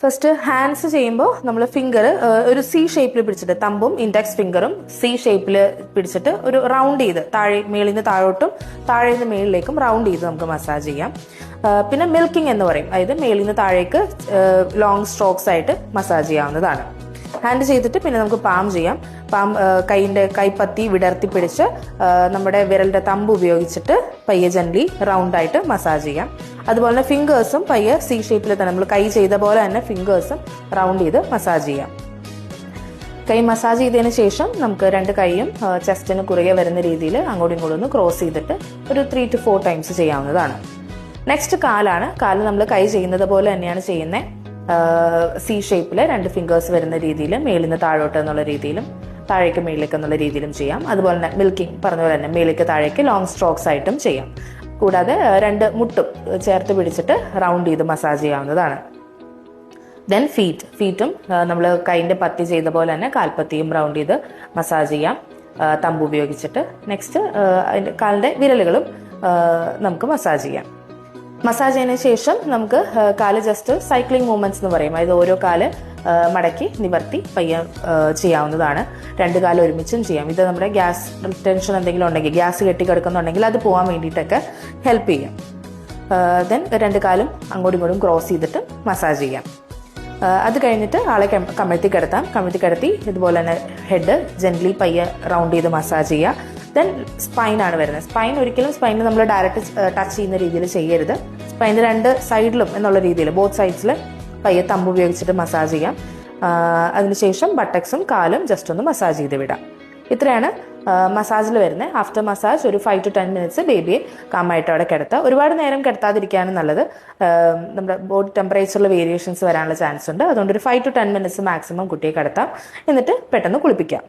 First hands ചെയ്യുമ്പോൾ നമ്മൾ finger ഒരു സി ഷേപ്പിൽ പിടിച്ചിട്ട് തമ്പും ഇൻഡെക്സ് ഫിംഗറും സി ഷേപ്പിൽ പിടിച്ചിട്ട് ഒരു റൗണ്ട് ചെയ്ത് മേളിൽ നിന്ന് താഴോട്ടും താഴെ നിന്ന് മേളിലേക്കും റൗണ്ട് ചെയ്ത് നമുക്ക് മസാജ് ചെയ്യാം. പിന്നെ മിൽക്കിംഗ് എന്ന് പറയും, അതായത് മേളിൽ നിന്ന് താഴേക്ക് ലോങ് സ്ട്രോക്സ് ആയിട്ട് മസാജ് ചെയ്യാവുന്നതാണ്. ഹാൻഡ് ചെയ്തിട്ട് പിന്നെ നമുക്ക് പാം ചെയ്യാം. പാം കൈപ്പത്തി വിടർത്തി പിടിച്ച് നമ്മുടെ വിരലിന്റെ തമ്പ് ഉപയോഗിച്ചിട്ട് പയ്യെ ജെന്റ്ലി റൗണ്ടായിട്ട് മസാജ് ചെയ്യാം. അതുപോലെ തന്നെ ഫിംഗേഴ്സും പയ്യെ സി ഷേപ്പിൽ തന്നെ നമ്മൾ കൈ ചെയ്ത പോലെ തന്നെ ഫിംഗേഴ്സും റൗണ്ട് ചെയ്ത് മസാജ് ചെയ്യാം. കൈ മസാജ് ചെയ്തതിന് ശേഷം നമുക്ക് രണ്ട് കൈയും ചെസ്റ്റിന് കുറുകെ വരുന്ന രീതിയിൽ അങ്ങോട്ടും ഇങ്ങോട്ടും ഒന്ന് ക്രോസ് ചെയ്തിട്ട് ഒരു 3 to 4 ടൈംസ് ചെയ്യാവുന്നതാണ്. നെക്സ്റ്റ് കാലാണ്. കാല് നമ്മൾ കൈ ചെയ്യുന്നത് പോലെ തന്നെയാണ് ചെയ്യുന്നത്. സി ഷേപ്പിൽ 2 ഫിംഗേഴ്സ് വരുന്ന രീതിയിൽ മേളിൽ നിന്ന് താഴോട്ട് എന്നുള്ള രീതിയിലും താഴേക്ക് മേളിലേക്ക് എന്നുള്ള രീതിയിലും ചെയ്യാം. അതുപോലെ തന്നെ മിൽക്കിംഗ് പറഞ്ഞ പോലെ തന്നെ മേലേക്ക് താഴേക്ക് ലോങ് സ്ട്രോക്സ് ആയിട്ടും ചെയ്യാം. കൂടാതെ 2 മുട്ടും ചേർത്ത് പിടിച്ചിട്ട് റൗണ്ട് ചെയ്ത് മസാജ് ചെയ്യാവുന്നതാണ്. ദെൻ ഫീറ്റും നമ്മൾ കൈൻ്റെ പത്തി ചെയ്ത പോലെ തന്നെ കാൽപ്പത്തിയും റൗണ്ട് ചെയ്ത് മസാജ് ചെയ്യാം തമ്പ് ഉപയോഗിച്ചിട്ട്. നെക്സ്റ്റ് കാലിൻ്റെ വിരലുകളും നമുക്ക് മസാജ് ചെയ്യാം. മസാജ് ചെയ്തതിന് ശേഷം നമുക്ക് കാല് ജസ്റ്റ് സൈക്ലിംഗ് മൂവ്മെന്റ്സ് എന്ന് പറയും, അതായത് ഓരോ കാല് മടക്കി നിവർത്തി പയ്യെ ചെയ്യാവുന്നതാണ്. 2 കാല് ഒരുമിച്ചും ചെയ്യാം. ഇത് നമ്മുടെ ഗ്യാസ് ടെൻഷൻ എന്തെങ്കിലും ഉണ്ടെങ്കിൽ, ഗ്യാസ് കെട്ടിക്കിടക്കുന്നുണ്ടെങ്കിൽ അത് പോകാൻ വേണ്ടിയിട്ടൊക്കെ ഹെൽപ്പ് ചെയ്യും. ദെൻ 2 കാലും അങ്ങോട്ടും ഇങ്ങോട്ടും ക്രോസ് ചെയ്തിട്ട് മസാജ് ചെയ്യാം. അത് കഴിഞ്ഞിട്ട് ആളെ കമഴ്ത്തി കിടത്തി ഇതുപോലെ തന്നെ ഹെഡ് ജെന്റ്ലി പയ്യെ റൗണ്ട് ചെയ്ത് മസാജ് ചെയ്യുക. ദെൻ സ്പൈനാണ് വരുന്നത്. സ്പൈനിൽ നമ്മൾ ഡയറക്റ്റ് ടച്ച് ചെയ്യുന്ന രീതിയിൽ ചെയ്യരുത്. സ്പൈനിന് 2 സൈഡിലും എന്നുള്ള രീതിയിൽ ബോത്ത് സൈഡ്സിൽ പയ്യെ തമ്പ് ഉപയോഗിച്ചിട്ട് മസാജ് ചെയ്യാം. അതിനുശേഷം ബട്ടക്സും കാലും ജസ്റ്റ് ഒന്ന് മസാജ് ചെയ്ത് വിടാം. ഇത്രയാണ് മസാജിൽ വരുന്നത്. ആഫ്റ്റർ മസാജ് ഒരു 5 to 10 മിനിറ്റ്സ് ബേബിയെ കാമായിട്ട് അവിടെ കിടത്തുക. ഒരുപാട് നേരം കിടത്താതിരിക്കാനും നല്ലത്. നമ്മുടെ ബോഡി ടെമ്പറേച്ചറിൽ വേരിയേഷൻസ് വരാനുള്ള ചാൻസ് ഉണ്ട്. അതുകൊണ്ട് ഒരു 5 to 10 മിനിറ്റ്സ് മാക്സിമം കുട്ടിയെ കിടത്താം. എന്നിട്ട് പെട്ടെന്ന് കുളിപ്പിക്കാം.